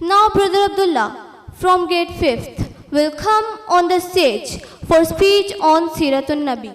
Now Brother Abdullah from grade 5th will come on the stage for speech on Siratun Nabi.